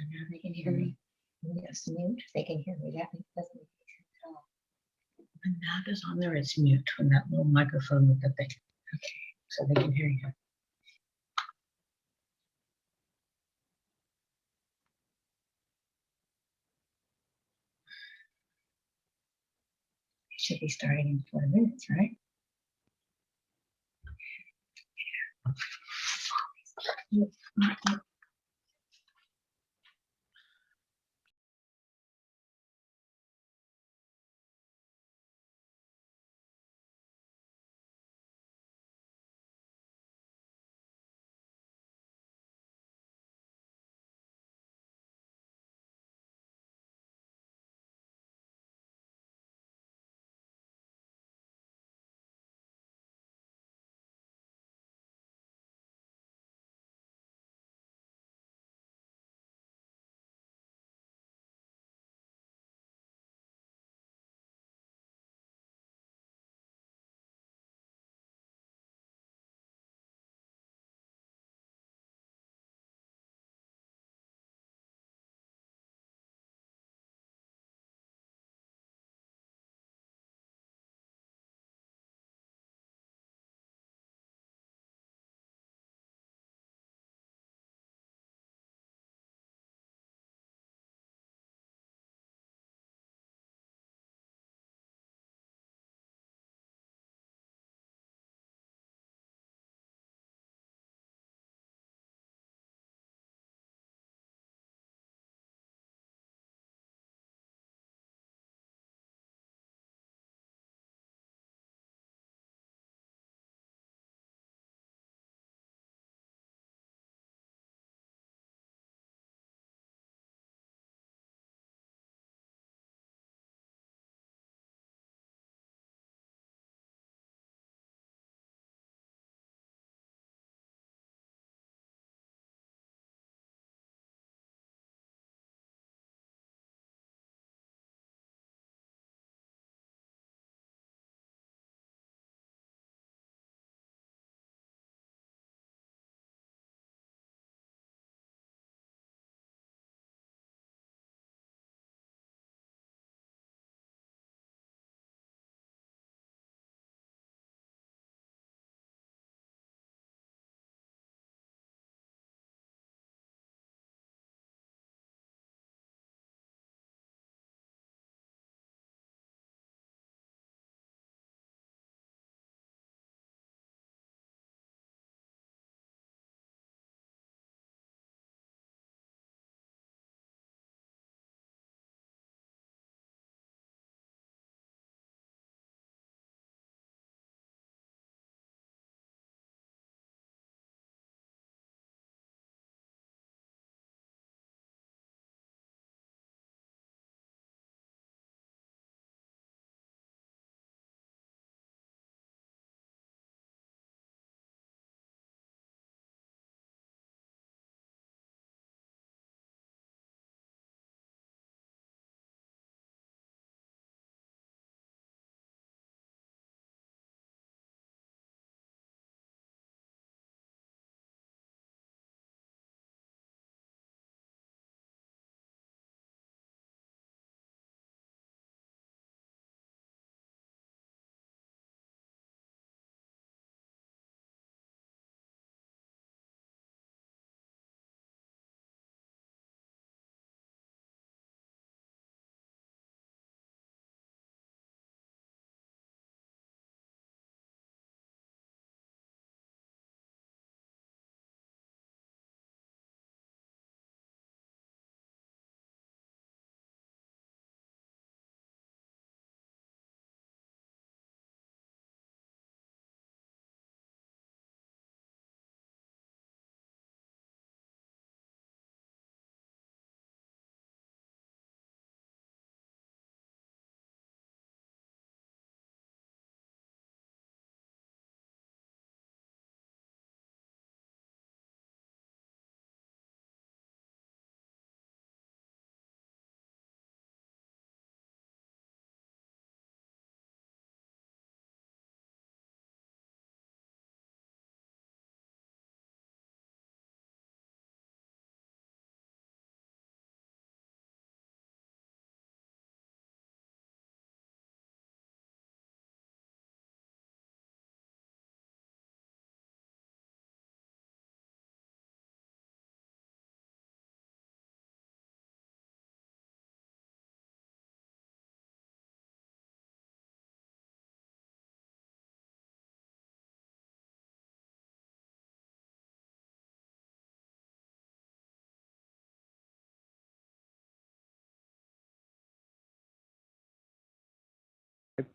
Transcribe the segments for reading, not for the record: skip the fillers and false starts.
So now they can hear me. Yes, mute. They can hear me. That doesn't make sense at all. When that is on there, it's mute. When that little microphone with the thing. Okay, so they can hear you. It should be starting in 4 minutes, right?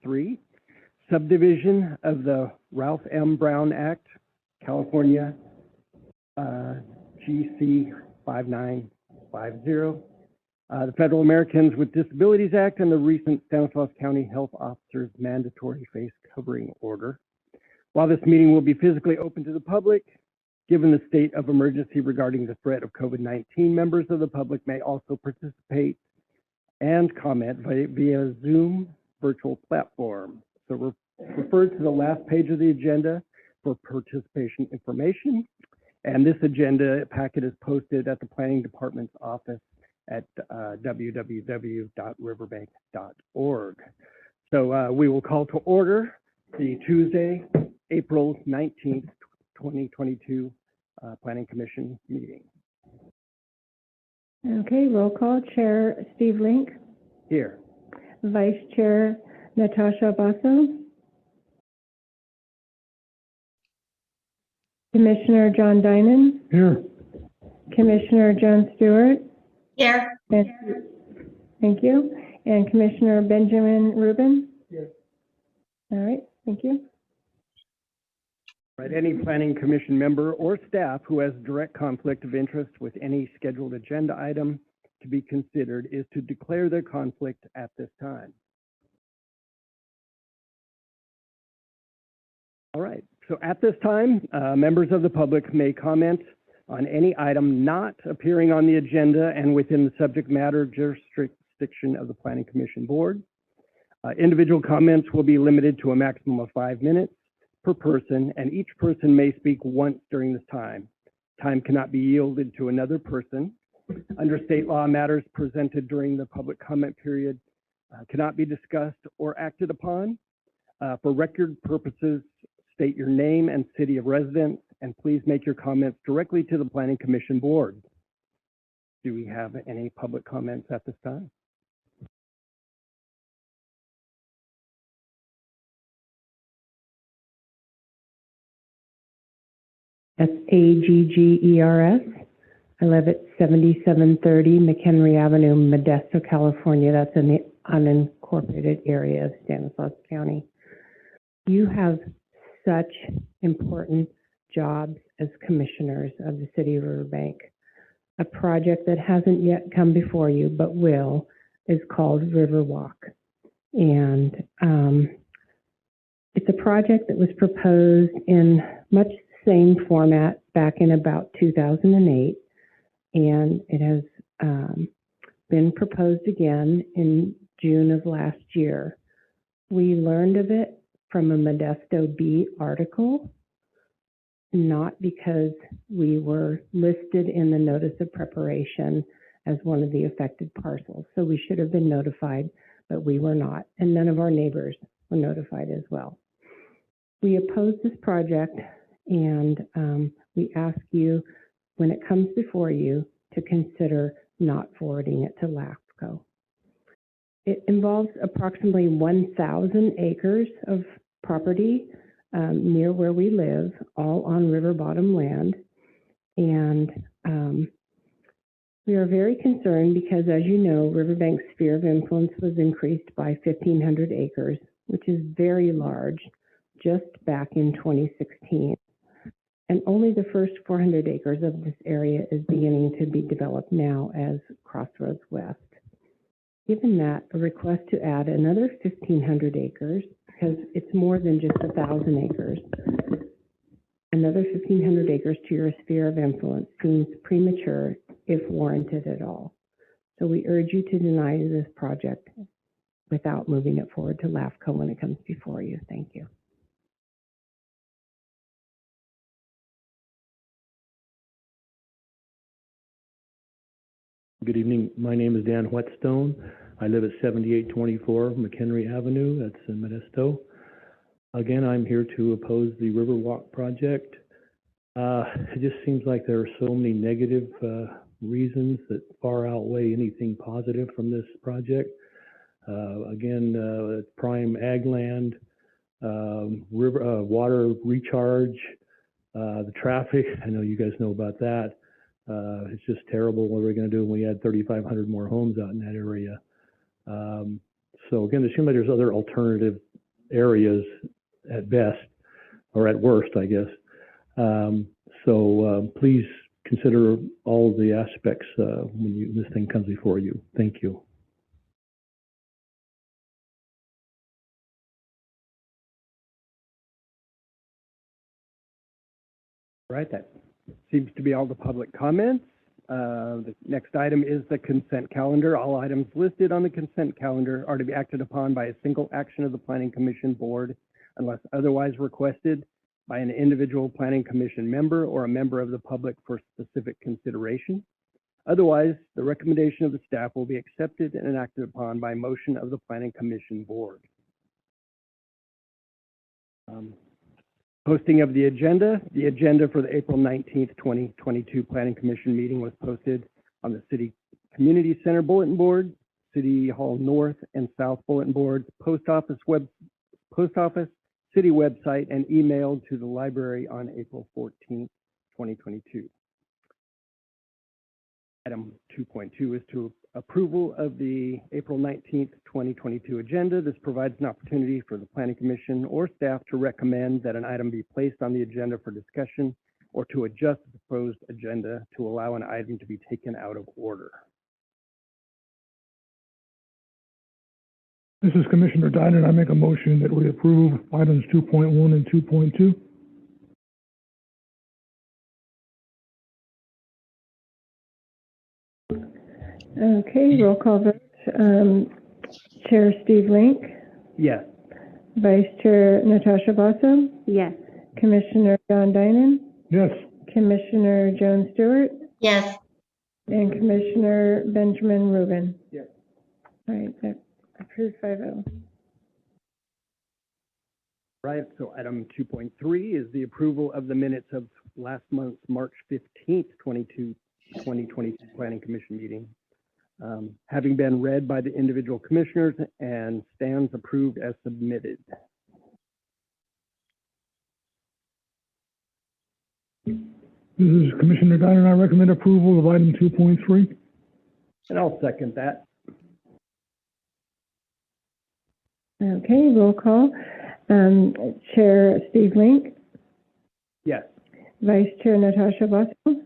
3, Subdivision of the Ralph M. Brown Act, California, GC 5950, the Federal Americans with Disabilities Act, and the recent Stanislaus County Health Officers Mandatory Face Covering Order. While this meeting will be physically open to the public, given the state of emergency regarding the threat of COVID-19, members of the public may also participate and comment via Zoom virtual platform. So refer to the last page of the agenda for participation information. And this agenda packet is posted at the Planning Department's office at www.riverbank.org. So we will call to order the Tuesday, April 19th, 2022 Planning Commission meeting. Okay, roll call. Chair Steve Link. Here. Vice Chair Natasha Basso. Commissioner John Dinan. Here. Commissioner John Stewart. Here. Thank you. And Commissioner Benjamin Rubin. Here. All right, thank you. Right, any Planning Commission member or staff who has direct conflict of interest with any scheduled agenda item to be considered is to declare their conflict at this time. All right, so at this time, members of the public may comment on any item not appearing on the agenda and within the subject matter jurisdiction of the Planning Commission Board. Individual comments will be limited to a maximum of 5 minutes per person, and each person may speak once during this time. Time cannot be yielded to another person. Under state law, matters presented during the public comment period cannot be discussed or acted upon. For record purposes, state your name and city of residence, and please make your comments directly to the Planning Commission Board. Do we have any public comments at this time? SAGGERS. I live at 7730 McHenry Avenue, Modesto, California. That's in the unincorporated area of Stanislaus County. You have such important jobs as commissioners of the city of Riverbank. A project that hasn't yet come before you, but will, is called Riverwalk. And it's a project that was proposed in much same format back in about 2008, and it has been proposed again in June of last year. We learned of it from a Modesto Bee article, not because we were listed in the notice of preparation as one of the affected parcels. So we should have been notified, but we were not, and none of our neighbors were notified as well. We oppose this project, and we ask you, when it comes before you, to consider not forwarding it to LAFCO. It involves approximately 1,000 acres of property near where we live, all on river bottom land. And we are very concerned because, as you know, Riverbank's sphere of influence was increased by 1,500 acres, which is very large, just back in 2016. And only the first 400 acres of this area is beginning to be developed now as Crossroads West. Given that, a request to add another 1,500 acres, because it's more than just 1,000 acres, another 1,500 acres to your sphere of influence seems premature if warranted at all. So we urge you to deny this project without moving it forward to LAFCO when it comes before you. Thank you. Good evening. My name is Dan Whetstone. I live at 7824 McHenry Avenue. That's in Modesto. Again, I'm here to oppose the Riverwalk project. It just seems like there are so many negative reasons that far outweigh anything positive from this project. Again, prime ag land, water recharge, the traffic. I know you guys know about that. It's just terrible what we're going to do when we add 3,500 more homes out in that area. So again, there seems like there's other alternative areas at best, or at worst, I guess. So please consider all the aspects when this thing comes before you. Thank you. Right, that seems to be all the public comments. The next item is the consent calendar. All items listed on the consent calendar are to be acted upon by a single action of the Planning Commission Board unless otherwise requested by an individual Planning Commission member or a member of the public for specific consideration. Otherwise, the recommendation of the staff will be accepted and acted upon by motion of the Planning Commission Board. Posting of the agenda. The agenda for the April 19th, 2022 Planning Commission meeting was posted on the City Community Center bulletin board, City Hall North and South bulletin boards, post office, city website, and emailed to the library on April 14th, 2022. Item 2.2 is to approval of the April 19th, 2022 agenda. This provides an opportunity for the Planning Commission or staff to recommend that an item be placed on the agenda for discussion or to adjust the proposed agenda to allow an item to be taken out of order. This is Commissioner Dynan. I make a motion that we approve items 2.1 and 2.2. Okay, roll call vote. Chair Steve Link, Yes. Vice Chair Natasha Basso. Yes. Commissioner John Dynan, Yes. Commissioner Joan Stewart, Yes. and Commissioner Benjamin Rubin. Yes. All right, that approved 5-0. Right, so item 2.3 is the approval of the minutes of last month's March 15th, 2022 Planning Commission meeting. Having been read by the individual commissioners and stands approved as submitted. This is Commissioner Dynan. I recommend approval of item 2.3. And I'll second that. Okay, roll call. Chair Steve Link, Yes. Vice Chair Natasha Basso. Oh,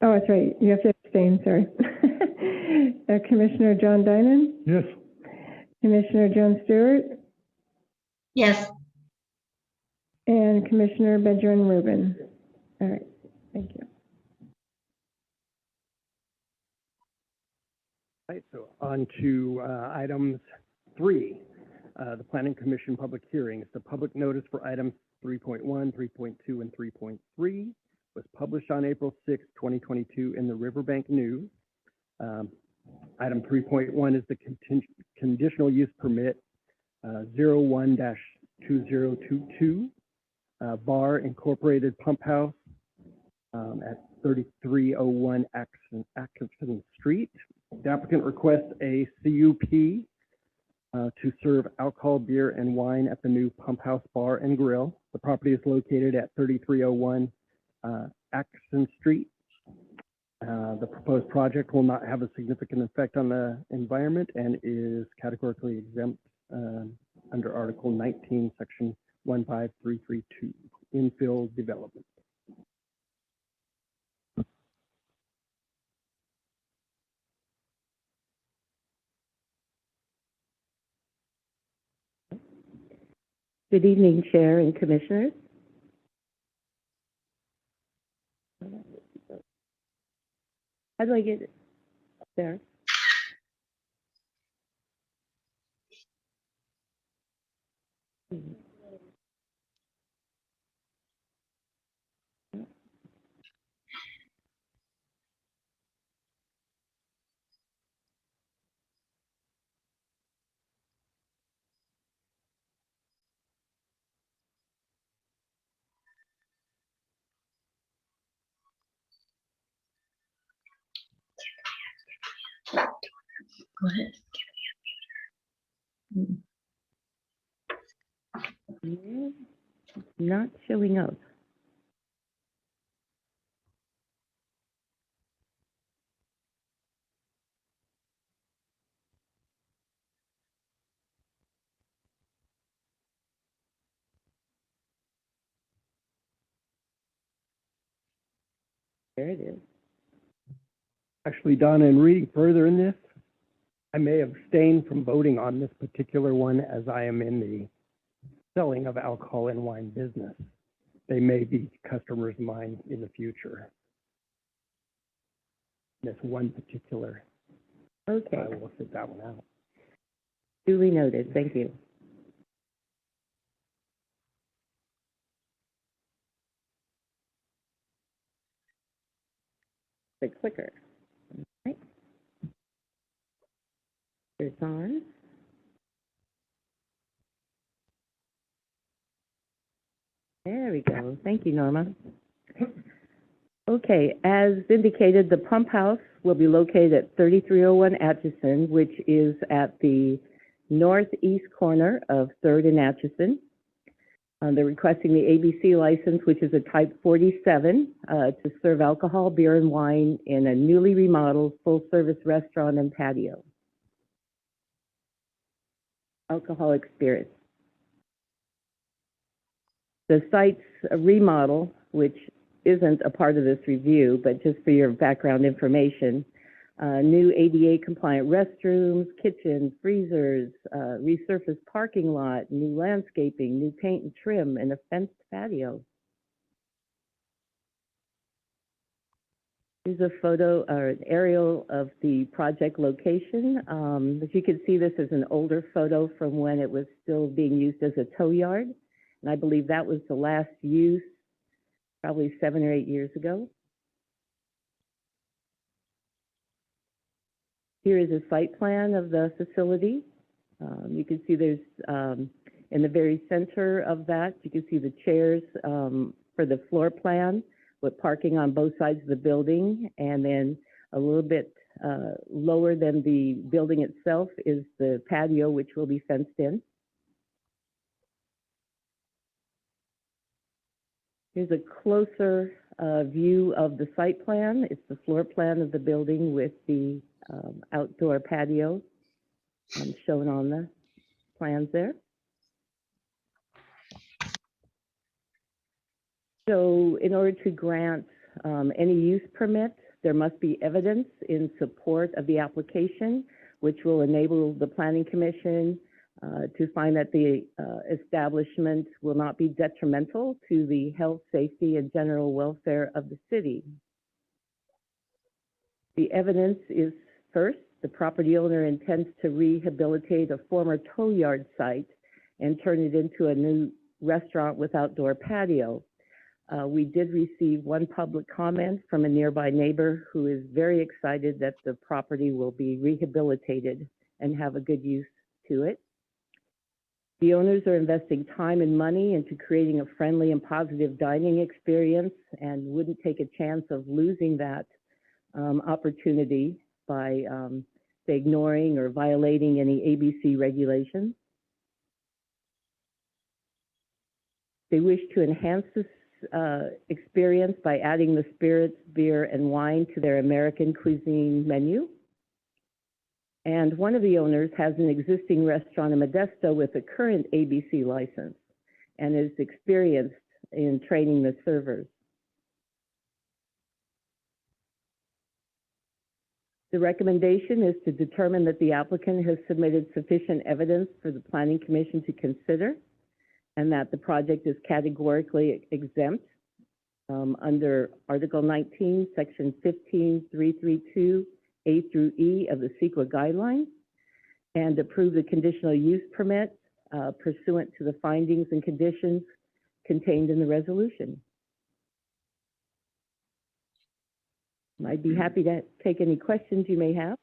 that's right. You have to abstain, sorry. Commissioner John Dynan, Yes. Commissioner Joan Stewart, Yes. and Commissioner Benjamin Rubin. All right, thank you. Right, so on to items 3, the Planning Commission public hearings. The public notice for items 3.1, 3.2, and 3.3 was published on April 6, 2022 in the Riverbank News. Item 3.1 is the conditional use permit 01-2022 VARR Incorporated Pump House at 3301 Atchison Street. The applicant requests a CUP to serve alcohol, beer, and wine at the new Pump House Bar and Grill. The property is located at 3301 Atchison Street. The proposed project will not have a significant effect on the environment and is categorically exempt under Article 19, Section 15332, infill development. Good evening, Chair and Commissioners. How do I get it up there? Go ahead. Yeah, it's not showing up. There it is. Actually, Donna, in reading further in this, I may abstain from voting on this particular one as I am in the selling of alcohol and wine business. They may be customers of mine in the future. This one particular, Okay, I will sit that one out. duly noted. Thank you. The clicker. Right. It's on. There we go. Thank you, Norma. Okay, as indicated, the pump house will be located at 3301 Atchison, which is at the northeast corner of 3rd and Atchison. They're requesting the ABC license, which is a type 47, to serve alcohol, beer, and wine in a newly remodeled full-service restaurant and patio. Alcoholic spirits. The site's a remodel, which isn't a part of this review, but just for your background information, new ADA compliant restrooms, kitchen, freezers, resurfaced parking lot, new landscaping, new paint and trim, and a fenced patio. Here's a photo or an aerial of the project location. As you can see, this is an older photo from when it was still being used as a tow yard. And I believe that was the last use, probably 7 or 8 years ago. Here is a site plan of the facility. You can see there's, in the very center of that, you can see the chairs for the floor plan with parking on both sides of the building. And then a little bit lower than the building itself is the patio, which will be fenced in. Here's a closer view of the site plan. It's the floor plan of the building with the outdoor patio shown on the plans there. So in order to grant any use permit, there must be evidence in support of the application, which will enable the Planning Commission to find that the establishment will not be detrimental to the health, safety, and general welfare of the city. The evidence is, first, the property owner intends to rehabilitate a former tow yard site and turn it into a new restaurant with outdoor patio. We did receive one public comment from a nearby neighbor who is very excited that the property will be rehabilitated and have a good use to it. The owners are investing time and money into creating a friendly and positive dining experience and wouldn't take a chance of losing that opportunity by say, ignoring or violating any ABC regulations. They wish to enhance this experience by adding the spirits, beer, and wine to their American cuisine menu. And one of the owners has an existing restaurant in Modesto with a current ABC license and is experienced in training the servers. The recommendation is to determine that the applicant has submitted sufficient evidence for the Planning Commission to consider and that the project is categorically exempt under Article 19, Section 15.332 A through E of the CEQA guidelines, and approve the conditional use permit pursuant to the findings and conditions contained in the resolution. I'd be happy to take any questions you may have,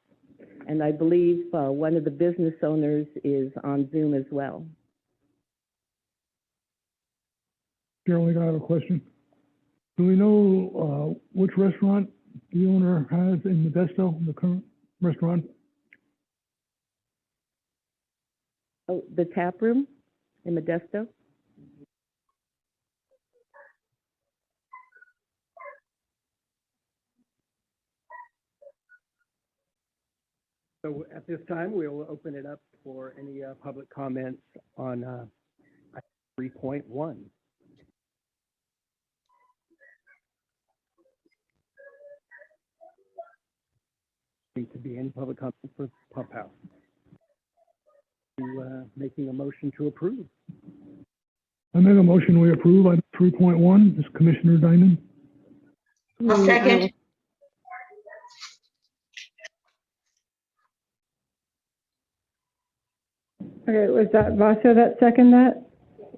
and I believe one of the business owners is on Zoom as well. Carol, I have a question. Do we know which restaurant the owner has in Modesto, the current restaurant? Oh, the tap room in Modesto? So at this time, we will open it up for any public comments on 3.1. Need to be any public comment for Pump House. Making a motion to approve. I make a motion we approve item 3.1. This is Commissioner Diamond. I'll second. Okay, was that Vaso that second that?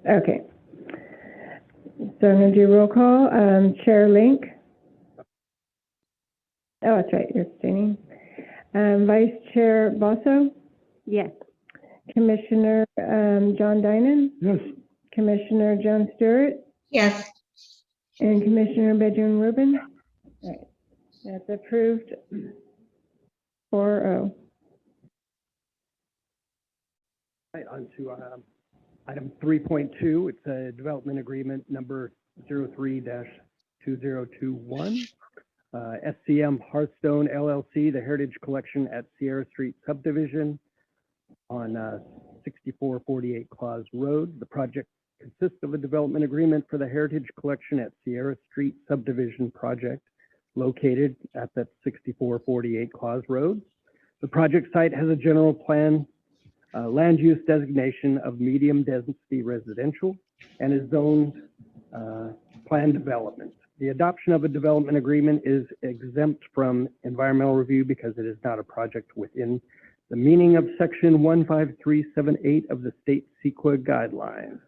Okay. So I'm gonna do roll call. Chair Link. Oh, that's right, you're abstaining. Vice Chair Vaso, Yes. Commissioner John Dinan, Yes. Commissioner John Stewart, Yes. and Commissioner Benjamin Rubin. All right, that's approved 4-0. Right, on to item 3.2. It's a development agreement number 03-2021. SCM Hearthstone LLC, the Heritage Collection at Sierra Street Subdivision on 6448 Claus Road. The project consists of a development agreement for the Heritage Collection at Sierra Street Subdivision project located at that 6448 Claus Road. The project site has a general plan land use designation of medium density residential and is zoned planned development. The adoption of a development agreement is exempt from environmental review because it is not a project within the meaning of section 15378 of the state CEQA guidelines.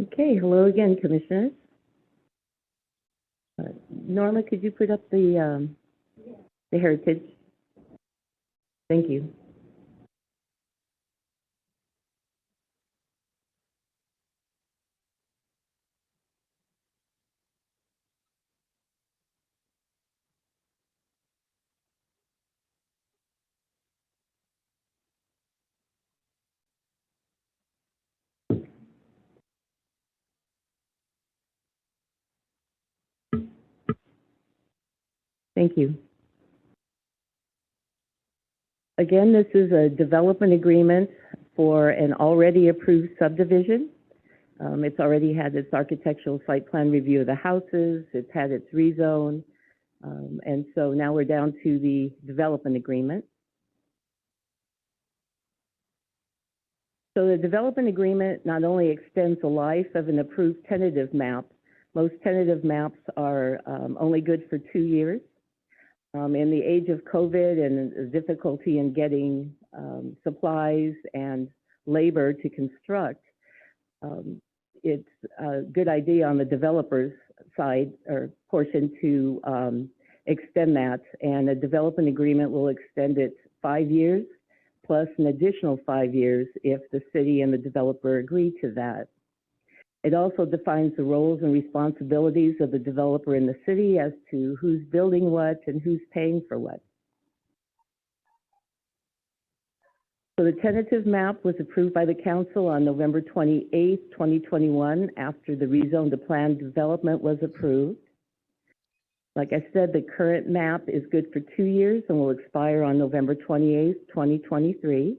Okay, hello again, Commissioners. Norma, could you put up the heritage? Thank you. Thank you. Again, this is a development agreement for an already approved subdivision. It's already had its architectural site plan review of the houses, it's had its rezone, and so now we're down to the development agreement. So the development agreement not only extends the life of an approved tentative map. Most tentative maps are only good for 2 years. In the age of COVID and difficulty in getting supplies and labor to construct, it's a good idea on the developer's side or portion to extend that, and a development agreement will extend it 5 years plus an additional 5 years if the city and the developer agree to that. It also defines the roles and responsibilities of the developer in the city as to who's building what and who's paying for what. So the tentative map was approved by the council on November 28th, 2021, after the rezone to planned development was approved. Like I said, the current map is good for 2 years and will expire on November 28th, 2023.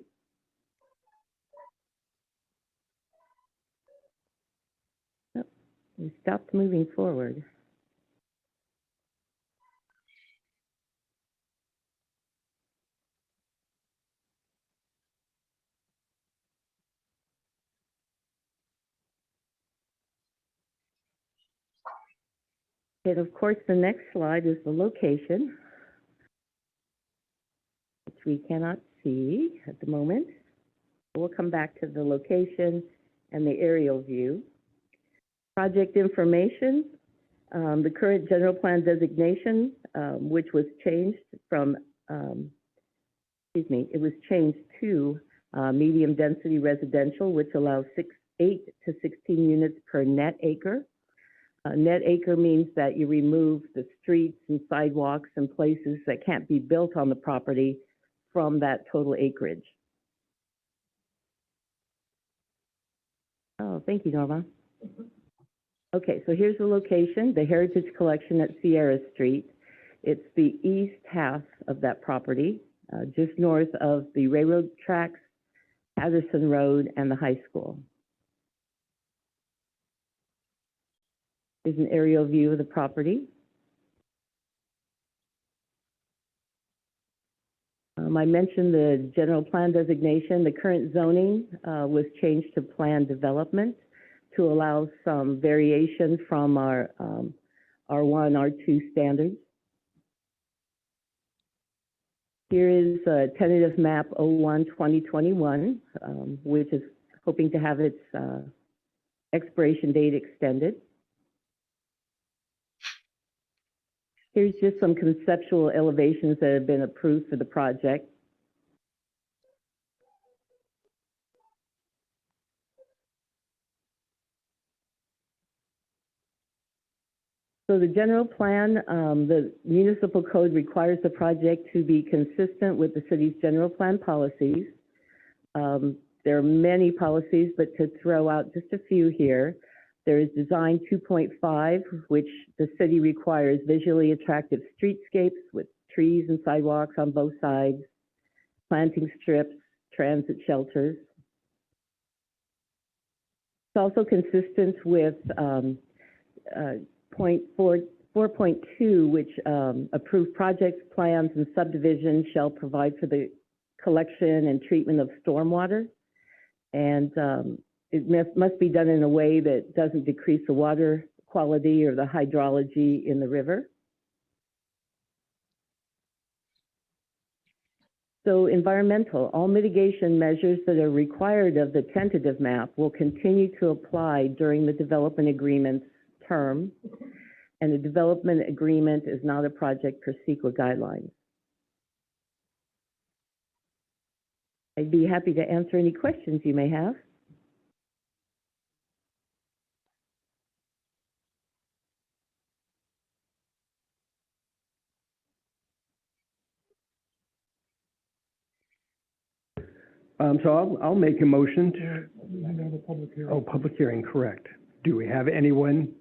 We stopped moving forward. And of course, the next slide is the location, which we cannot see at the moment. We'll come back to the location and the aerial view. Project information, the current general plan designation, which was changed from, it was changed to medium density residential, which allows 8 to 16 units per net acre. Net acre means that you remove the streets and sidewalks and places that can't be built on the property from that total acreage. Oh, thank you, Norma. Okay, so here's the location, the Heritage Collection at Sierra Street. It's the east half of that property, just north of the railroad tracks, Atchison Road, and the high school. Here's an aerial view of the property. I mentioned the general plan designation. The current zoning was changed to plan development to allow some variation from our R1, R2 standards. Here is a tentative map 01-2021, which is hoping to have its expiration date extended. Here's just some conceptual elevations that have been approved for the project. So the general plan, the municipal code requires the project to be consistent with the city's general plan policies. There are many policies, but to throw out just a few here. There is Design 2.5, which the city requires visually attractive streetscapes with trees and sidewalks on both sides, planting strips, transit shelters. It's also consistent with 4.2, which approved projects, plans, and subdivisions shall provide for the collection and treatment of stormwater. And it must be done in a way that doesn't decrease the water quality or the hydrology in the river. So environmental, all mitigation measures that are required of the tentative map will continue to apply during the development agreement's term, and the development agreement is not a project per CEQA guidelines. I'd be happy to answer any questions you may have. So I'll make a motion to, We have a public hearing. oh, public hearing, correct. Do we have anyone?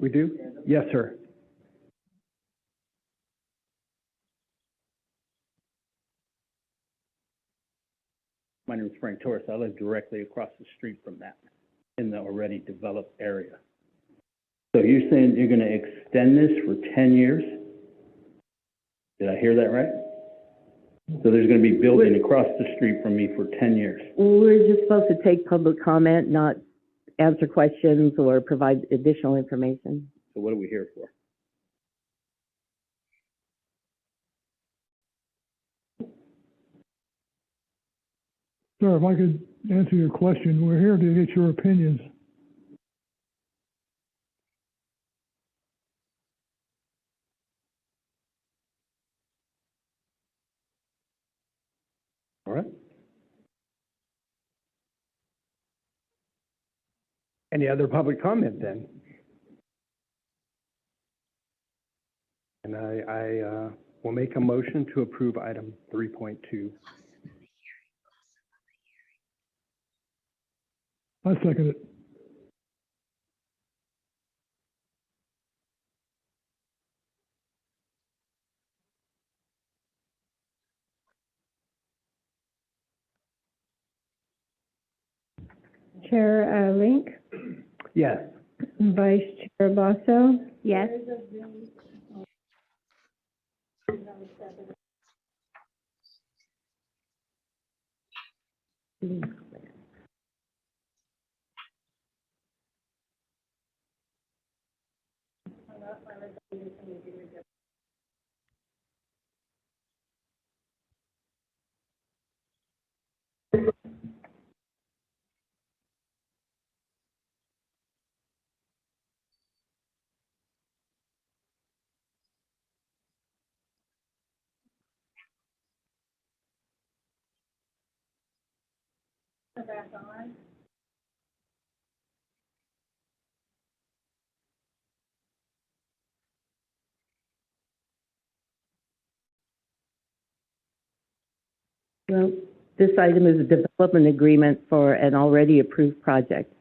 We do? Yes, sir. My name is Frank Torres. I live directly across the street from that in the already developed area. So you're saying you're going to extend this for 10 years? Did I hear that right? So there's going to be building across the street from me for 10 years? We're just supposed to take public comment, not answer questions or provide additional information. So what are we here for? Sir, if I could answer your question, we're here to get your opinions. All right. Any other public comment then? And I will make a motion to approve item 3.2. I second it. Chair Link, Yes. Vice Chair Basso, Yes. Well, this item is a development agreement for an already approved project.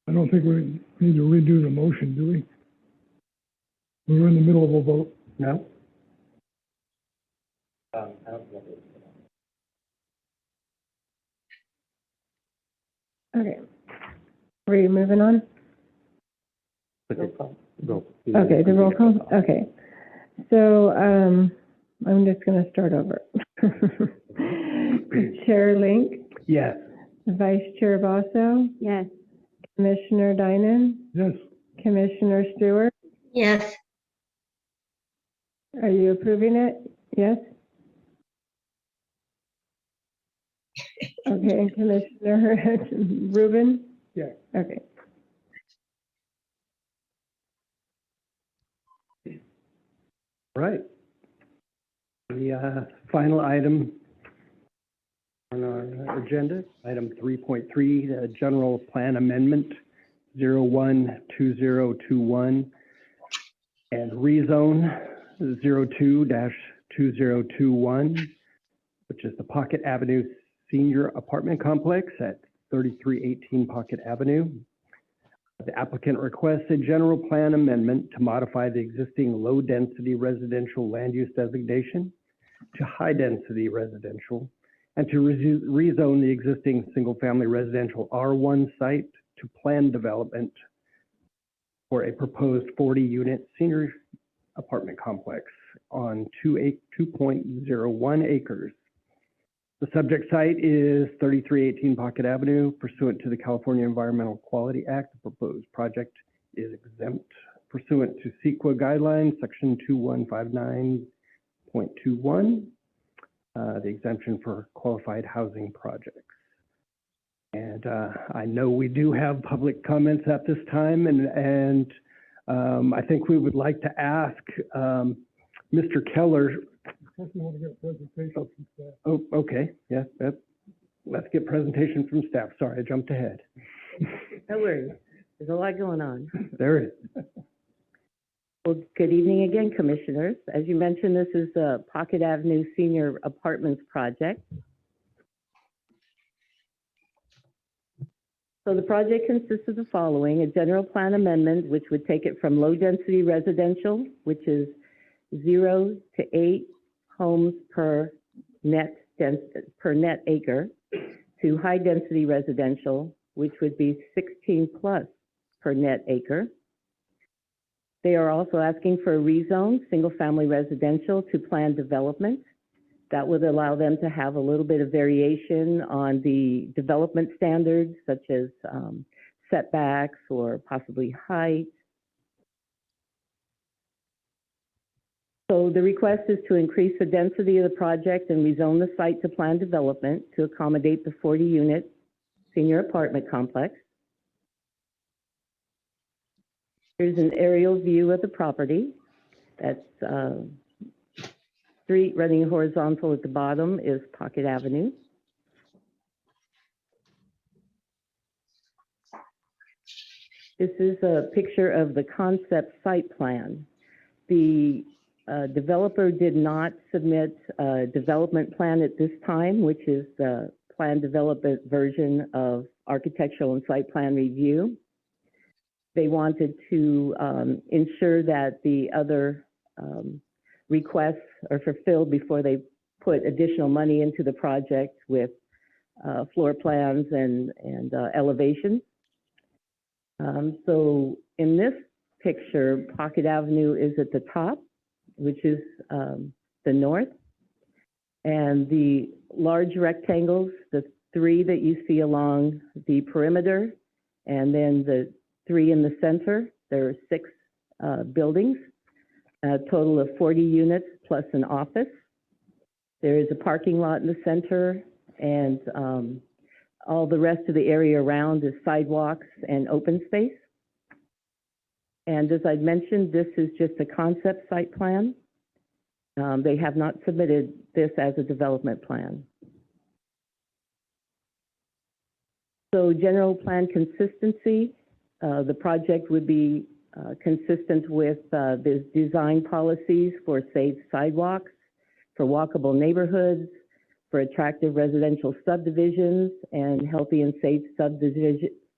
I don't think we need to redo the motion, do we? We're in the middle of a vote. No? Okay. Are you moving on? Go. Okay, the roll call, okay. So, I'm just gonna start over. Chair Link, Yes. Vice Chair Basso, Yes. Commissioner Dynan, Yes, Commissioner Stewart, Yes, are you approving it? Yes? Okay, and Commissioner Rubin? Yeah. Okay. Right. The final item on our agenda, item 3.3, the General Plan Amendment 012021 and Rezone 02-2021, which is the Pocket Avenue Senior Apartment Complex at 3318 Pocket Avenue. The applicant requests a general plan amendment to modify the existing low-density residential land use designation to high-density residential and to rezone the existing single-family residential R1 site to planned development for a proposed 40-unit senior apartment complex on 2.01 acres. The subject site is 3318 Pocket Avenue. Pursuant to the California Environmental Quality Act, the proposed project is exempt pursuant to CEQA guidelines, section 2159.21, the exemption for qualified housing projects. And I know we do have public comments at this time, and I think we would like to ask Mr. Keller. first we want to get a presentation from staff. Oh, okay, yeah, let's get presentation from staff. Sorry, I jumped ahead. No worries. There's a lot going on. There it is. Well, good evening again, Commissioners. As you mentioned, this is the Pocket Avenue Senior Apartments project. So the project consists of the following: a general plan amendment, which would take it from low-density residential, which is 0 to 8 homes per net acre, to high-density residential, which would be 16 plus per net acre. They are also asking for a rezone, single-family residential to planned development. That would allow them to have a little bit of variation on the development standards, such as setbacks or possibly height. So the request is to increase the density of the project and rezone the site to planned development to accommodate the 40-unit senior apartment complex. Here's an aerial view of the property. That's street running horizontal at the bottom is Pocket Avenue. This is a picture of the concept site plan. The developer did not submit a development plan at this time, which is the plan development version of architectural and site plan review. They wanted to ensure that the other requests are fulfilled before they put additional money into the project with floor plans and elevations. So in this picture, Pocket Avenue is at the top, which is the north. And the large rectangles, the 3 that you see along the perimeter, and then the 3 in the center, there are 6 buildings, a total of 40 units plus an office. There is a parking lot in the center, and all the rest of the area around is sidewalks and open space. And as I mentioned, this is just a concept site plan. They have not submitted this as a development plan. So general plan consistency, the project would be consistent with the design policies for safe sidewalks, for walkable neighborhoods, for attractive residential subdivisions, and healthy and safe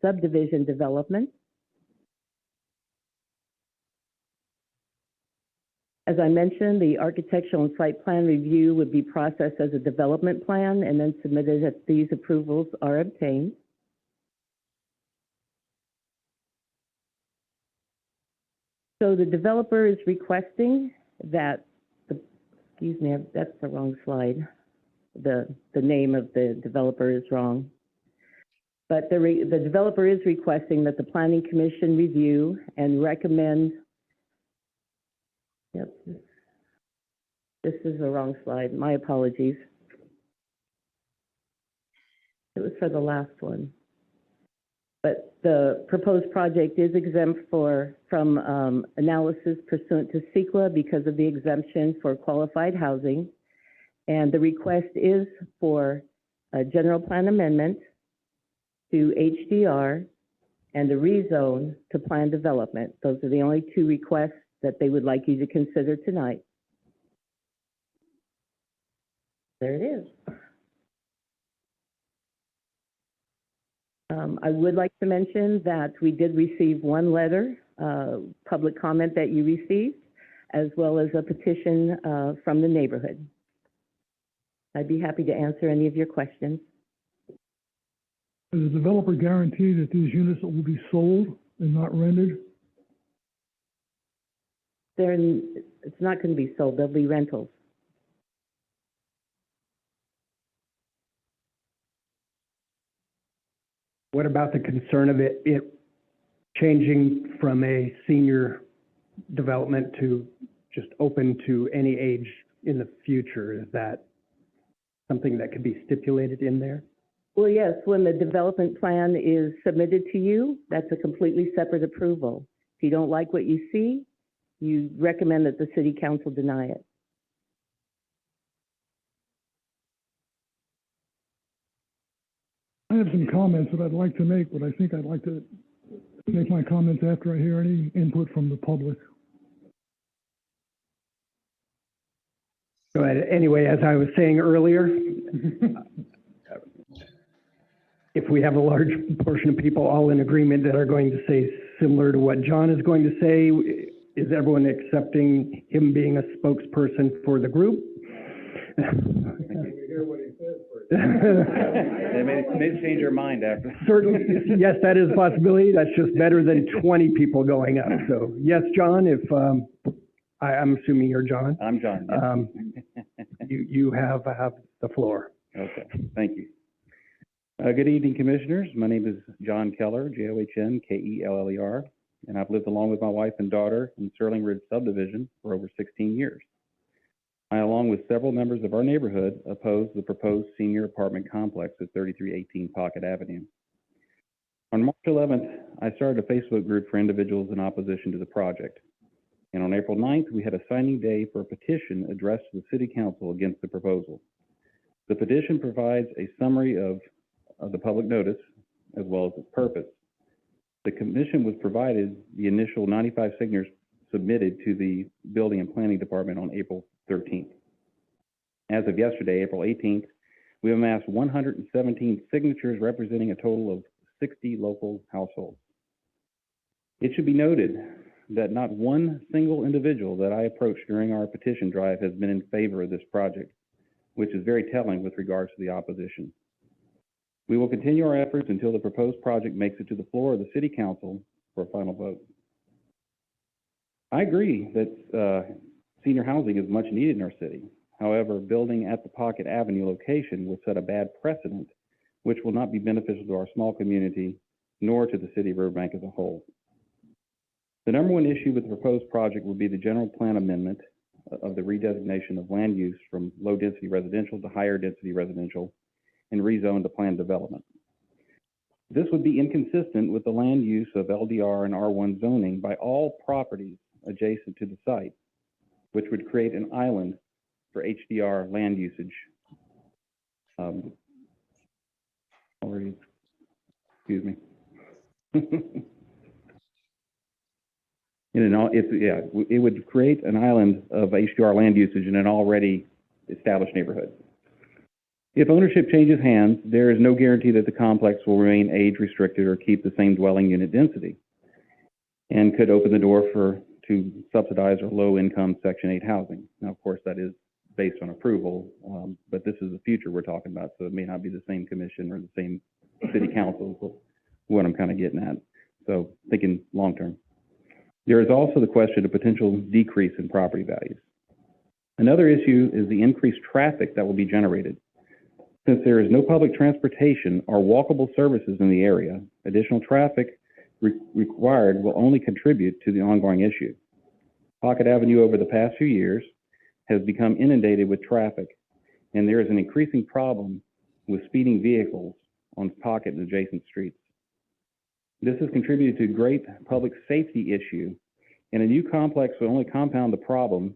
subdivision development. As I mentioned, the architectural and site plan review would be processed as a development plan and then submitted if these approvals are obtained. So the developer is requesting that, excuse me, that's the wrong slide. The name of the developer is wrong. But the developer is requesting that the Planning Commission review and recommend, yep, this is the wrong slide, my apologies. It was for the last one. But the proposed project is exempt from analysis pursuant to CEQA because of the exemption for qualified housing. And the request is for a general plan amendment to HDR and a rezone to plan development. Those are the only two requests that they would like you to consider tonight. There it is. I would like to mention that we did receive one letter, public comment that you received, as well as a petition from the neighborhood. I'd be happy to answer any of your questions. Does the developer guarantee that these units will be sold and not rented? It's not going to be sold, they'll be rentals. What about the concern of it changing from a senior development to just open to any age in the future? Is that something that could be stipulated in there? Well, yes, when the development plan is submitted to you, that's a completely separate approval. If you don't like what you see, you recommend that the city council deny it. I have some comments that I'd like to make, but I think I'd like to make my comments after I hear any input from the public. Go ahead. Anyway, as I was saying earlier, if we have a large portion of people all in agreement that are going to say similar to what John is going to say, is everyone accepting him being a spokesperson for the group? They may change their mind after. Certainly, yes, that is a possibility. That's just better than 20 people going up. So yes, John, if I'm assuming you're John. I'm John. Yes. You have the floor. Okay, thank you. Good evening, commissioners. My name is John Keller, John-Keller, and I've lived along with my wife and daughter in Sterling Ridge Subdivision for over 16 years. I, along with several members of our neighborhood, oppose the proposed senior apartment complex at 3318 Pocket Avenue. On March 11th, I started a Facebook group for individuals in opposition to the project. And on April 9th, we had a signing day for a petition addressed to the City Council against the proposal. The petition provides a summary of the public notice, as well as its purpose. The commission was provided the initial 95 signatures submitted to the Building and Planning Department on April 13th. As of yesterday, April 18th, we amassed 117 signatures representing a total of 60 local households. It should be noted that not one single individual that I approached during our petition drive has been in favor of this project, which is very telling with regards to the opposition. We will continue our efforts until the proposed project makes it to the floor of the City Council for a final vote. I agree that senior housing is much needed in our city. However, building at the Pocket Avenue location will set a bad precedent, which will not be beneficial to our small community, nor to the city of Riverbank as a whole. The number one issue with the proposed project would be the general plan amendment of the redesignation of land use from low-density residential to higher-density residential and rezone to planned development. This would be inconsistent with the land use of LDR and R1 zoning by all properties adjacent to the site, which would create an island for HDR land usage. Excuse me. It would create an island of HDR land usage in an already established neighborhood. If ownership changes hands, there is no guarantee that the complex will remain age restricted or keep the same dwelling unit density, and could open the door to subsidize or low income Section 8 housing. Now, of course, that is based on approval, but this is the future we're talking about, so it may not be the same commission or the same city council, is what I'm kind of getting at. So thinking long term. There is also the question of potential decrease in property values. Another issue is the increased traffic that will be generated. Since there is no public transportation or walkable services in the area, additional traffic required will only contribute to the ongoing issue. Pocket Avenue over the past few years has become inundated with traffic, and there is an increasing problem with speeding vehicles on Pocket and adjacent streets. This has contributed to a great public safety issue, and a new complex will only compound the problem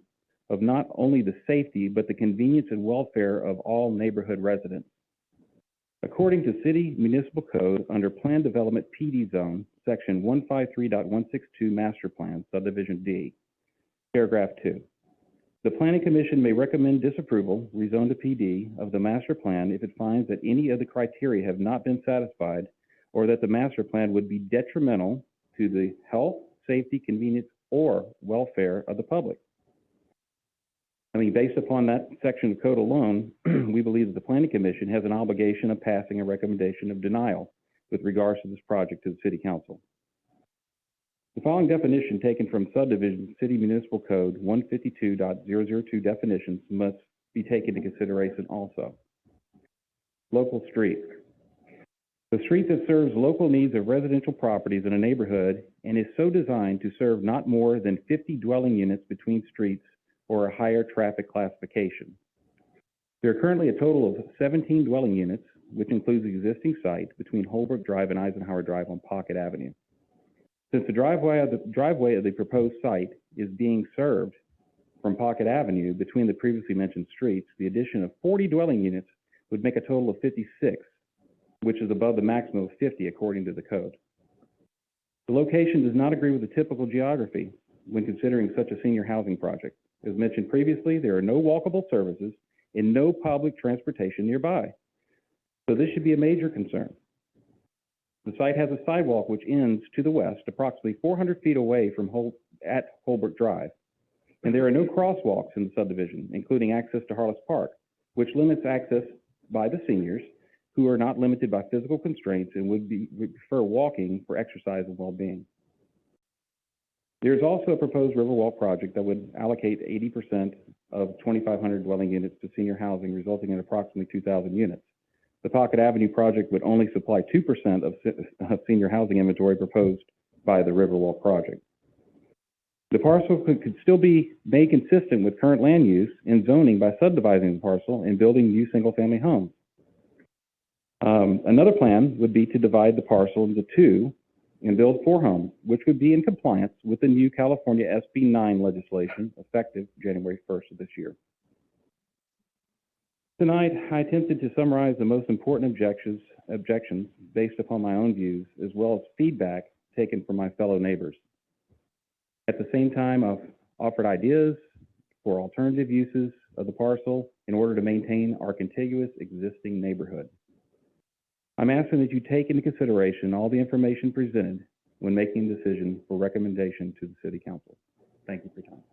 of not only the safety, but the convenience and welfare of all neighborhood residents. According to City Municipal Code, under Plan Development PD Zone, Section 153.162 Master Plan, Subdivision D, Paragraph 2, the Planning Commission may recommend disapproval, rezone to PD, of the master plan if it finds that any of the criteria have not been satisfied or that the master plan would be detrimental to the health, safety, convenience, or welfare of the public. I mean, based upon that section of code alone, we believe that the Planning Commission has an obligation of passing a recommendation of denial with regards to this project to the City Council. The following definition taken from Subdivision City Municipal Code 152.002 definitions must be taken into consideration also. Local street. The street that serves local needs of residential properties in a neighborhood and is so designed to serve not more than 50 dwelling units between streets or a higher traffic classification. There are currently a total of 17 dwelling units, which includes the existing site between Holbrook Drive and Eisenhower Drive on Pocket Avenue. Since the driveway of the proposed site is being served from Pocket Avenue between the previously mentioned streets, the addition of 40 dwelling units would make a total of 56, which is above the maximum of 50 according to the code. The location does not agree with the typical geography when considering such a senior housing project. As mentioned previously, there are no walkable services and no public transportation nearby. So this should be a major concern. The site has a sidewalk which ends to the west, approximately 400 feet away from Holbrook Drive. And there are no crosswalks in the subdivision, including access to Harless Park, which limits access by the seniors who are not limited by physical constraints and would prefer walking for exercise and well-being. There's also a proposed Riverwalk project that would allocate 80% of 2,500 dwelling units to senior housing, resulting in approximately 2,000 units. The Pocket Avenue project would only supply 2% of senior housing inventory proposed by the Riverwalk project. The parcel could still be made consistent with current land use and zoning by subdividing the parcel and building new single-family homes. Another plan would be to divide the parcel into two and build 4 homes, which would be in compliance with the new California SB 9 legislation effective January 1st of this year. Tonight, I attempted to summarize the most important objections based upon my own views, as well as feedback taken from my fellow neighbors. At the same time, I've offered ideas for alternative uses of the parcel in order to maintain our contiguous existing neighborhood. I'm asking that you take into consideration all the information presented when making a decision for recommendation to the City Council. Thank you for your time.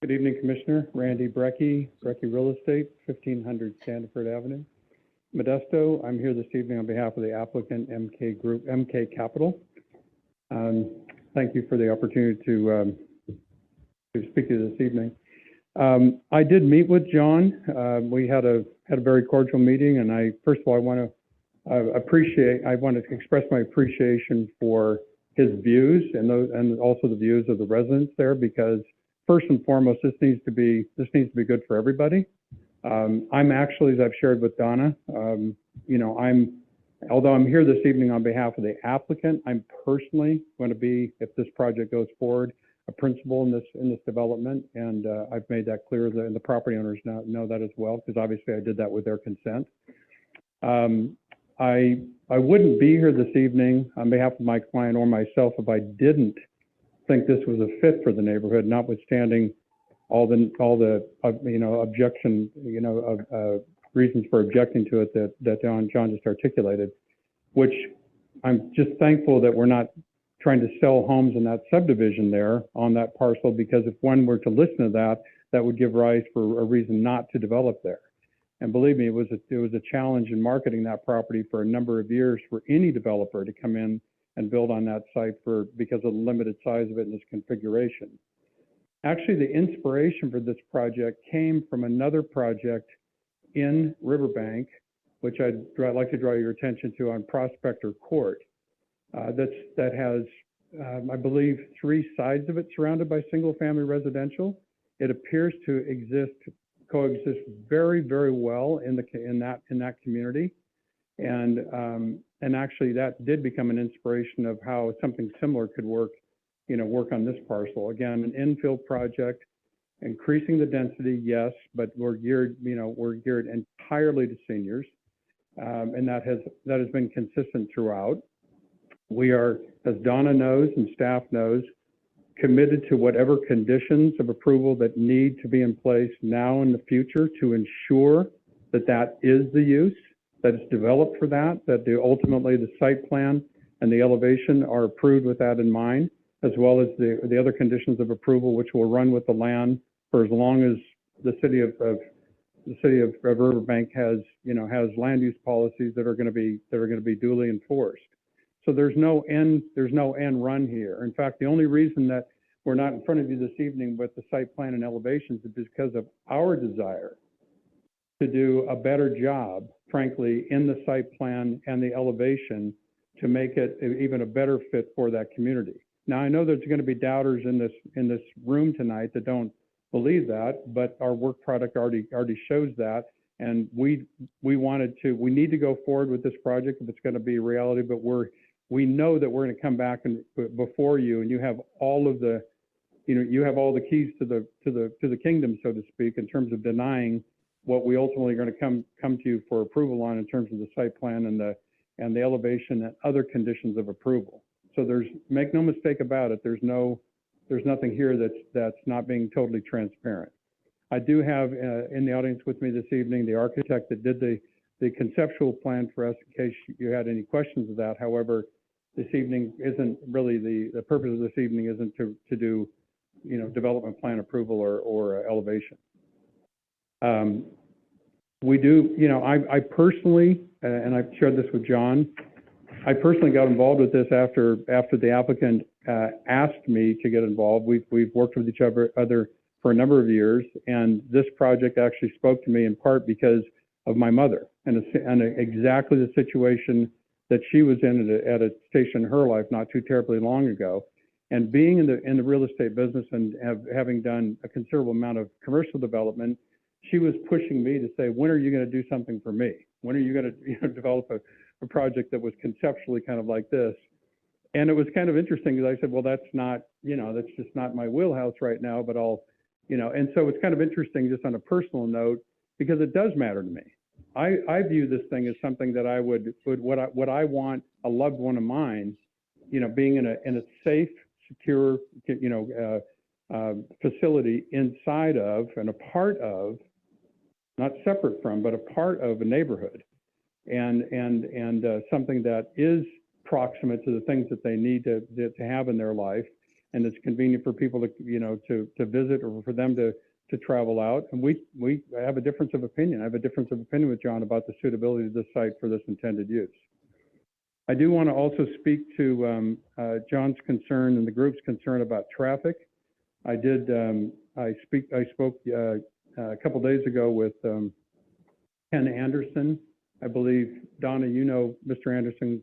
Good evening, Commissioner. Randy Brecky, Brecky Real Estate, 1500 Sandiford Avenue, Modesto. I'm here this evening on behalf of the applicant MK Group, MK Capital. Thank you for the opportunity to speak to you this evening. I did meet with John. We had a very cordial meeting, and first of all, I want to express my appreciation for his views and also the views of the residents there, because first and foremost, this needs to be good for everybody. I'm actually, as I've shared with Donna, although I'm here this evening on behalf of the applicant, I'm personally going to be, if this project goes forward, a principal in this development, and I've made that clear, and the property owners know that as well, because obviously I did that with their consent. I I wouldn't be here this evening on behalf of my client or myself if I didn't think this was a fit for the neighborhood, notwithstanding all the objection, reasons for objecting to it that John just articulated, which I'm just thankful that we're not trying to sell homes in that subdivision there on that parcel, because if one were to listen to that, that would give rise for a reason not to develop there. And believe me, it was a challenge in marketing that property for a number of years for any developer to come in and build on that site because of the limited size of it and its configuration. Actually, the inspiration for this project came from another project in Riverbank, which I'd like to draw your attention to, on Prospector Court. That has, I believe, 3 sides of it surrounded by single-family residential. It appears to coexist very, very well in that community, and actually that did become an inspiration of how something similar could work on this parcel. Again, an infill project, increasing the density, yes, but we're geared entirely to seniors, and that has been consistent throughout. We are, as Donna knows and staff knows, committed to whatever conditions of approval that need to be in place now in the future to ensure that is the use, that it's developed for that ultimately the site plan and the elevation are approved with that in mind, as well as the other conditions of approval, which will run with the land for as long as the city of Riverbank has land use policies that are going to be duly enforced. So there's no end run here. In fact, the only reason that we're not in front of you this evening with the site plan and elevations is because of our desire to do a better job, frankly, in the site plan and the elevation to make it even a better fit for that community. Now, I know there's going to be doubters in this room tonight that don't believe that, but our work product already shows that. And we need to go forward with this project if it's going to be a reality, but we know that we're going to come back and before you, and you have all of the, you have all the keys to the kingdom, so to speak, in terms of denying what we ultimately are going to come to you for approval on in terms of the site plan and the elevation and other conditions of approval. So make no mistake about it, there's nothing here that's not being totally transparent. I do have in the audience with me this evening the architect that did the conceptual plan for us, in case you had any questions of that. However, this evening isn't really the purpose of this evening isn't to do development plan approval or elevation. We do, I personally, and I've shared this with John, I personally got involved with this after the applicant asked me to get involved. We've worked with each other for a number of years, and this project actually spoke to me in part because of my mother and exactly the situation that she was in at a station in her life not too terribly long ago. And being in the real estate business and having done a considerable amount of commercial development, she was pushing me to say, when are you going to do something for me? When are you going to develop a project that was conceptually kind of like this? And it was kind of interesting because I said, well, that's just not my wheelhouse right now, but and so it's kind of interesting just on a personal note, because it does matter to me. I view this thing as something that I what I want a loved one of mine, being in a safe, secure, facility inside of and a part of, not separate from, but a part of a neighborhood, and something that is proximate to the things that they need to have in their life, and it's convenient for people to visit or for them to travel out. And we have a difference of opinion. I have a difference of opinion with John about the suitability of this site for this intended use. I do want to also speak to John's concern and the group's concern about traffic. I spoke a couple days ago with Ken Anderson. I believe, Donna, Mr. Anderson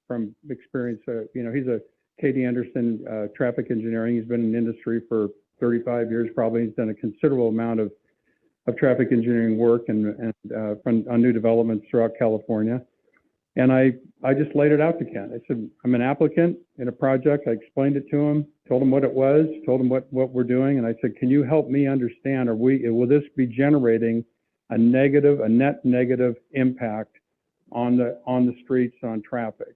from experience. He's a Katie Anderson traffic engineering. He's been in the industry for 35 years probably. He's done a considerable amount of traffic engineering work and on new developments throughout California. And I just laid it out to Ken. I said, I'm an applicant in a project. I explained it to him, told him what it was, told him what we're doing. And I said, can you help me understand, will this be generating a net negative impact on the streets on traffic.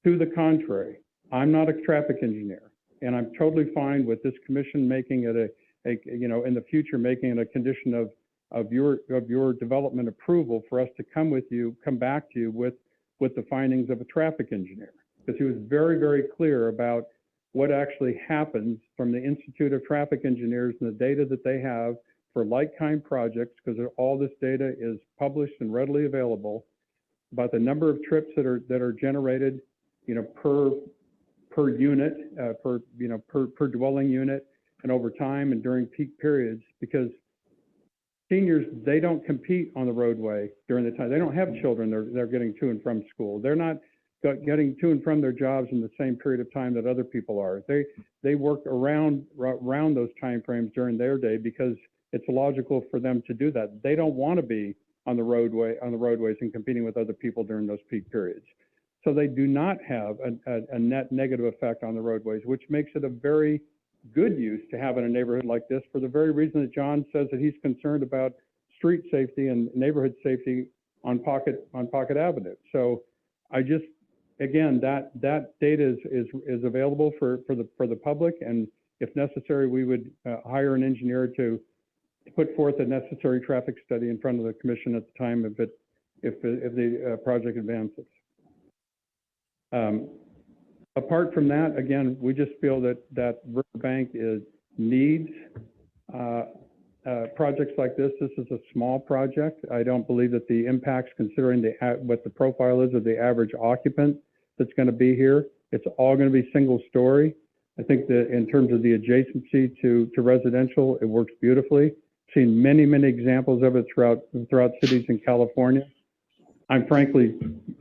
To the contrary, I'm not a traffic engineer, and I'm totally fine with this commission making it in the future, making it a condition of your development approval for us to come back to you with the findings of a traffic engineer. Because he was very, very clear about what actually happens from the Institute of Traffic Engineers and the data that they have for like-kind projects, because all this data is published and readily available, about the number of trips that are generated, per unit, per dwelling unit, and over time and during peak periods. Because seniors, they don't compete on the roadway during the time. They don't have children they're getting to and from school. They're not getting to and from their jobs in the same period of time that other people are. They work around those time frames during their day because it's logical for them to do that. They don't want to be on the roadways and competing with other people during those peak periods. So they do not have a net negative effect on the roadways, which makes it a very good use to have in a neighborhood like this, for the very reason that John says that he's concerned about street safety and neighborhood safety on Pocket Avenue. So again, that data is available for the public, and if necessary, we would hire an engineer to put forth a necessary traffic study in front of the commission at the time if the project advances. Apart from that, again, we just feel that Riverbank needs projects like this. This is a small project. I don't believe that the impacts, considering what the profile is of the average occupant that's going to be here, it's all going to be single story. I think that in terms of the adjacency to residential, it works beautifully. Seen many, many examples of it throughout cities in California. I'm frankly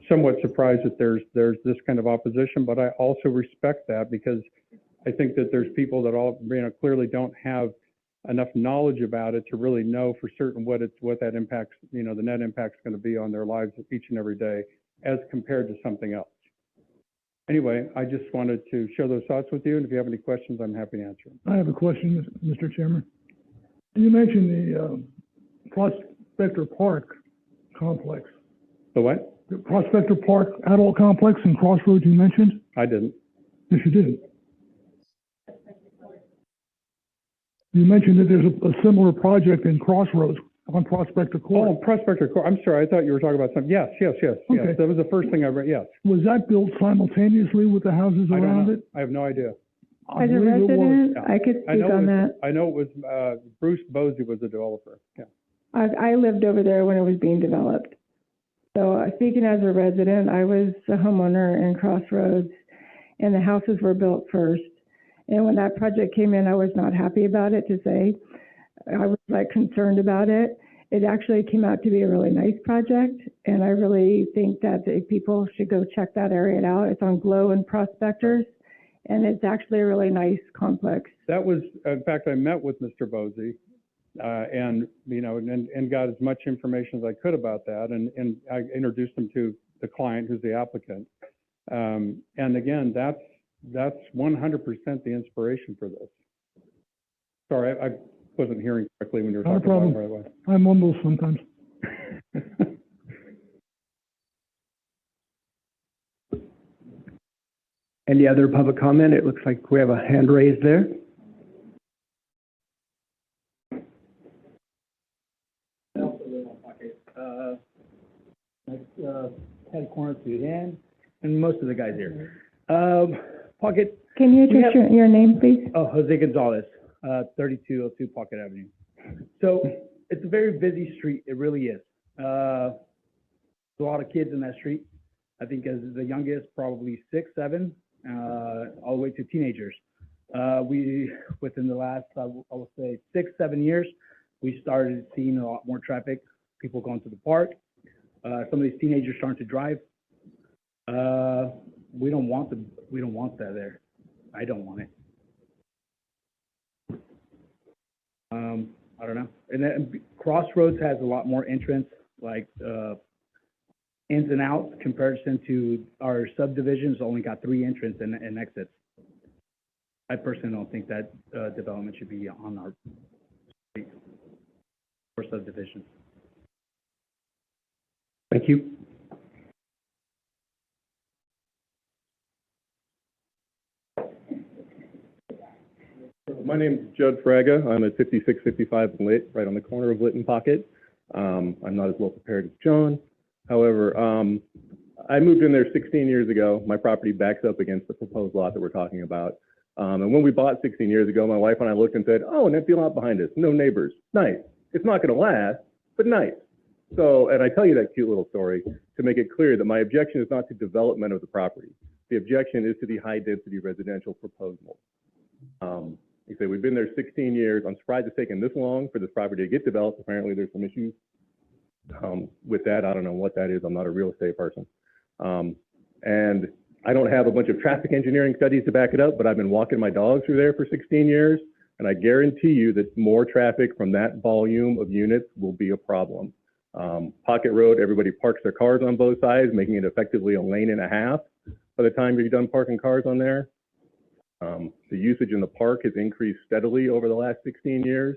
somewhat surprised that there's this kind of opposition, but I also respect that, because I think that there's people that clearly don't have enough knowledge about it to really know for certain what that impacts, the net impact's going to be on their lives each and every day as compared to something else. Anyway, I just wanted to share those thoughts with you, and if you have any questions, I'm happy to answer them. I have a question, Mr. Chairman. You mentioned the Prospector Park complex. The what? The Prospector Park Adult Complex and Crossroads you mentioned? I didn't. Yes, you did. You mentioned that there's a similar project in Crossroads on Prospector Court. Oh, Prospector Court. I'm sorry. I thought you were talking about something. Yes. Okay. That was the first thing I read. Yes. Was that built simultaneously with the houses I don't around know. it? I have no idea. As a believe it was. resident, Yeah. I could speak on that. I know it was Bruce Bosey was the developer. Yeah. I lived over there when it was being developed. So speaking as a resident, I was a homeowner in Crossroads, and the houses were built first. And when that project came in, I was not happy about it, to say. I was concerned about it. It actually came out to be a really nice project, and I really think that people should go check that area out. It's on Glow and Prospectors, and it's actually a really nice complex. That was, in fact, I met with Mr. Bosey, and got as much information as I could about that, and I introduced him to the client, who's the applicant. And again, that's 100% the inspiration for this. Sorry, I wasn't hearing correctly when you were Not a talking about problem. it right away. I mumble sometimes. Any other public comment? It looks like we have a hand raised there. Ted Corner to hand, and most of the guys here. Pocket. Can you address your name, please? Oh, Jose Gonzalez, 3202 Pocket Avenue. So it's a very busy street. It really is. There's a lot of kids in that street. I think as the youngest, probably 6, 7, all the way to teenagers. Within the last, I would say 6, 7 years, we started seeing a lot more traffic, people going to the park. Some of these teenagers starting to drive. We don't want that there. I don't want it. I don't know. And then Crossroads has a lot more entrance, ins and outs, comparison to our subdivisions. Only got 3 entrance and exits. I personally don't think that development should be on our street or subdivision. Thank you. My name's Judd Fraga. I'm at 5655 Lit, right on the corner of Lit and Pocket. I'm not as well prepared as John. However, I moved in there 16 years ago. My property backs up against the proposed lot that we're talking about. And when we bought 16 years ago, my wife and I looked and said, oh, an empty lot behind us, no neighbors, nice. It's not gonna last, but nice. So, and I tell you that cute little story to make it clear that my objection is not to development of the property. The objection is to the high density residential proposal. Like I say, we've been there 16 years. I'm surprised it's taken this long for this property to get developed. Apparently there's some issues with that. I don't know what that is. I'm not a real estate person. And I don't have a bunch of traffic engineering studies to back it up, but I've been walking my dog through there for 16 years. And I guarantee you that more traffic from that volume of units will be a problem. Pocket Road, everybody parks their cars on both sides, making it effectively a lane and a half by the time you're done parking cars on there. The usage in the park has increased steadily over the last 16 years,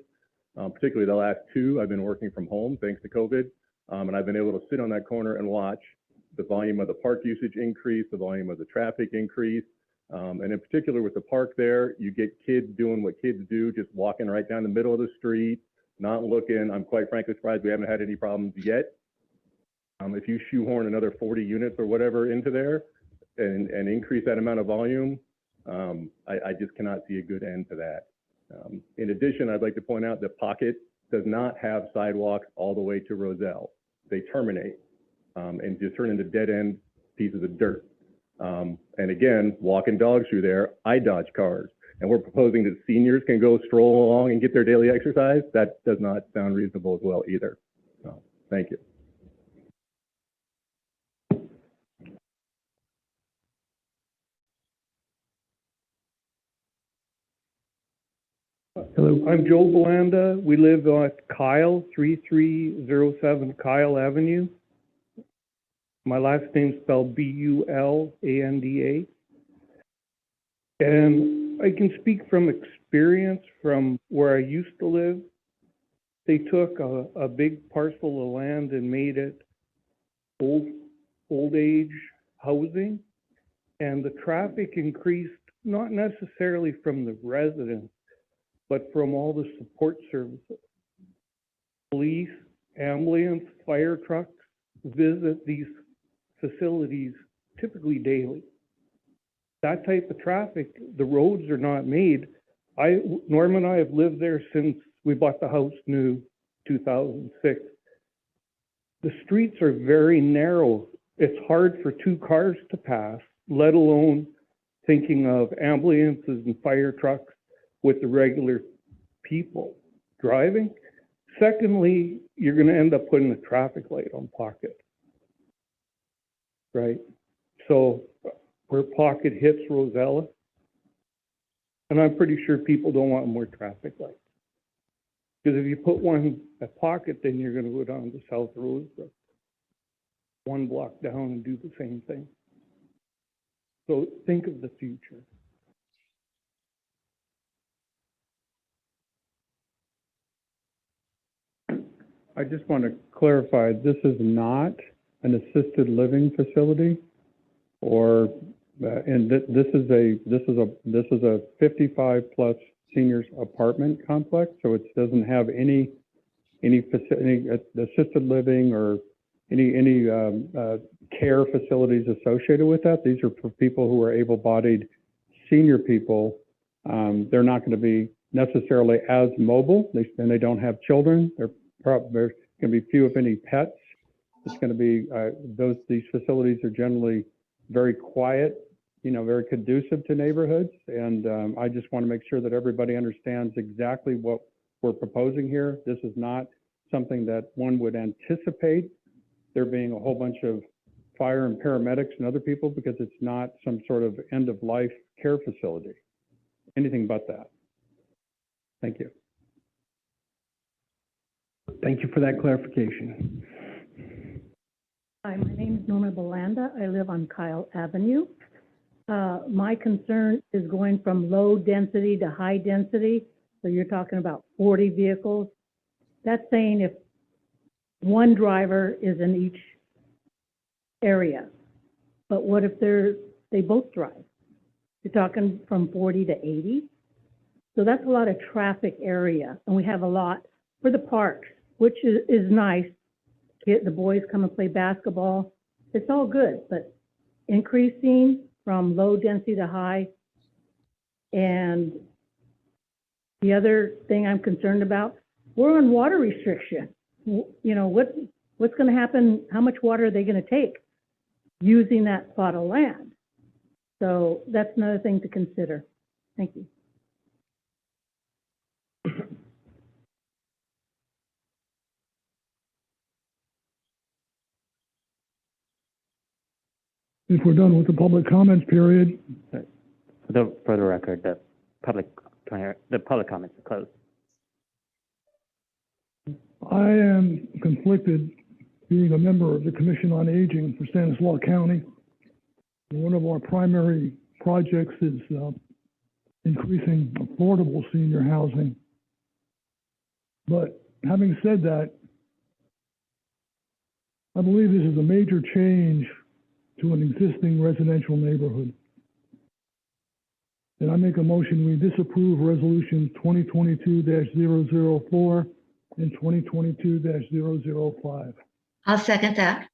particularly the last 2. I've been working from home thanks to COVID, and I've been able to sit on that corner and watch the volume of the park usage increase, the volume of the traffic increase, and in particular with the park there, you get kids doing what kids do, just walking right down the middle of the street, not looking. I'm quite frankly surprised we haven't had any problems yet. If you shoehorn another 40 units or whatever into there and increase that amount of volume, I just cannot see a good end to that. In addition, I'd like to point out that Pocket does not have sidewalks all the way to Roselle. They terminate and just turn into dead-end pieces of dirt. And again, walking dogs through there, I dodge cars. And we're proposing that seniors can go stroll along and get their daily exercise. That does not sound reasonable as well either. So, thank you. Hello, I'm Joe Belanda. We live at Kyle, 3307 Kyle Avenue. My last name's spelled Bulanda. And I can speak from experience from where I used to live. They took a big parcel of land and made it old age housing. And the traffic increased, not necessarily from the residents, but from all the support services. Police, ambulance, fire trucks visit these facilities typically daily. That type of traffic, the roads are not made. Norm and I have lived there since we bought the house new 2006. The streets are very narrow. It's hard for 2 cars to pass, let alone thinking of ambulances and fire trucks with the regular people driving. Secondly, you're going to end up putting a traffic light on Pocket, right? So where Pocket hits Rosella, and I'm pretty sure people don't want more traffic lights. Because if you put one at Pocket, then you're going to go down to South Rosebrook, 1 block down and do the same thing. So think of the future. I just want to clarify, this is not an assisted living facility, or and this is a 55 plus seniors apartment complex, so it doesn't have any assisted living or any care facilities associated with that. These are for people who are able-bodied senior people. They're not going to be necessarily as mobile, and they don't have children. There's going to be few, if any, pets. It's going to be these facilities are generally very quiet, very conducive to neighborhoods. And I just want to make sure that everybody understands exactly what we're proposing here. This is not something that one would anticipate there being a whole bunch of fire and paramedics and other people, because it's not some sort of end-of-life care facility. Anything but that. Thank you. Thank you for that clarification. Hi, my name is Norma Belanda. I live on Kyle Avenue. My concern is going from low density to high density. So you're talking about 40 vehicles. That's saying if one driver is in each area. But what if they both drive? You're talking from 40 to 80? So that's a lot of traffic area, and we have a lot for the parks, which is nice. The boys come and play basketball. It's all good, but increasing from low density to high. And the other thing I'm concerned about, we're on water restriction. You know, what's going to happen? How much water are they going to take using that plot of land? So that's another thing to consider. Thank you. If we're done with the public comments period, For the record, the public comments are closed. I am conflicted being a member of the Commission on Aging for Stanislaus County. One of our primary projects is increasing affordable senior housing. But having said that, I believe this is a major change to an existing residential neighborhood. And I make a motion we disapprove resolutions 2022-004 and 2022-005. I'll second that.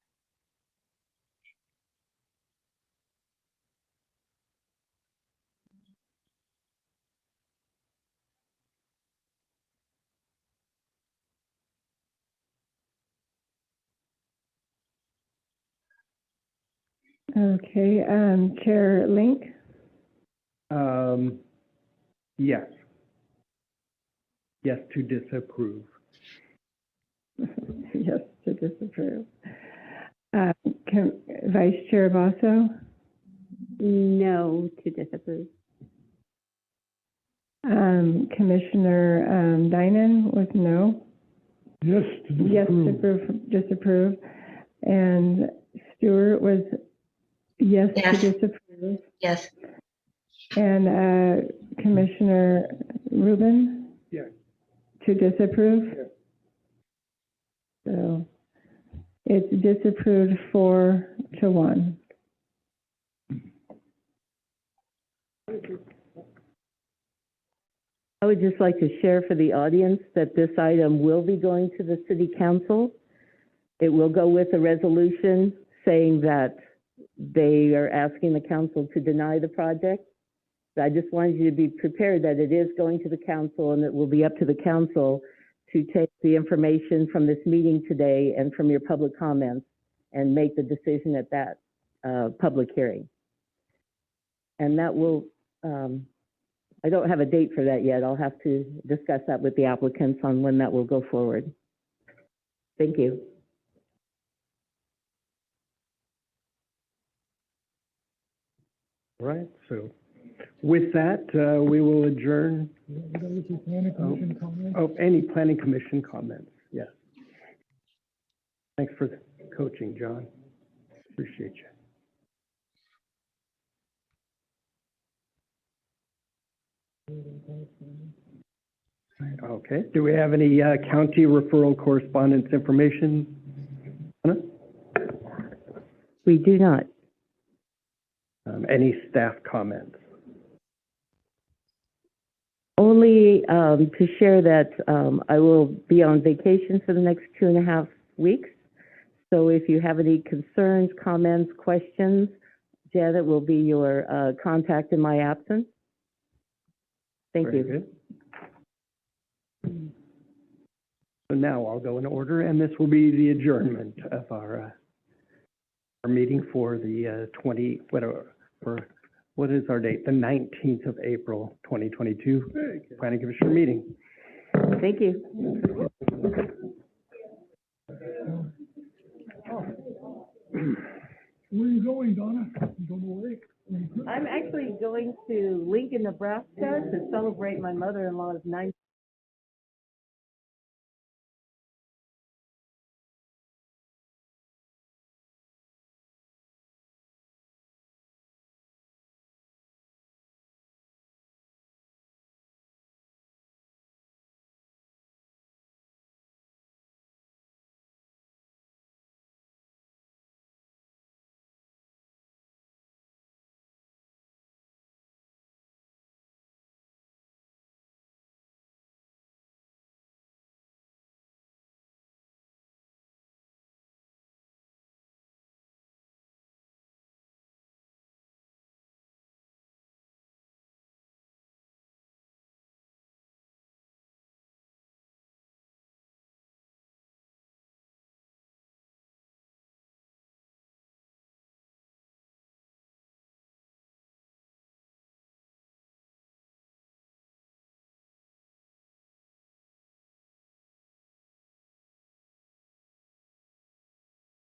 Okay, Chair Link, Yes. Yes to disapprove. yes to disapprove. Vice Chair Basso, No to disapprove. Commissioner Dinan was no. Yes to disapprove. Yes to disapprove. And Stewart was yes to Yes. disapprove. Yes. And Commissioner Rubin? Yes. To disapprove? Yes. So it's disapproved 4-1. I would just like to share for the audience that this item will be going to the City Council. It will go with a resolution saying that they are asking the council to deny the project. So I just wanted you to be prepared that it is going to the council, and it will be up to the council to take the information from this meeting today and from your public comments and make the decision at that public hearing. And that will, I don't have a date for that yet. I'll have to discuss that with the applicants on when that will go forward. Thank you. All right, so with that, we will adjourn. Planning Commission comments? Oh, any planning commission comments? Yes. Thanks for the coaching, John. Appreciate you. Okay, do we have any county referral correspondence information? Anna? We do not. Any staff comments? Only to share that I will be on vacation for the next 2.5 weeks. So if you have any concerns, comments, questions, Janet will be your contact in my absence. Thank Very you. good. So now I'll go in order, and this will be the adjournment of our meeting for the what is our date? The 19th of April, 2022 Planning Commission meeting. Thank you. Where are you going, Donna? You going to the lake? I'm actually going to Lincoln, Nebraska to celebrate my mother-in-law's 9th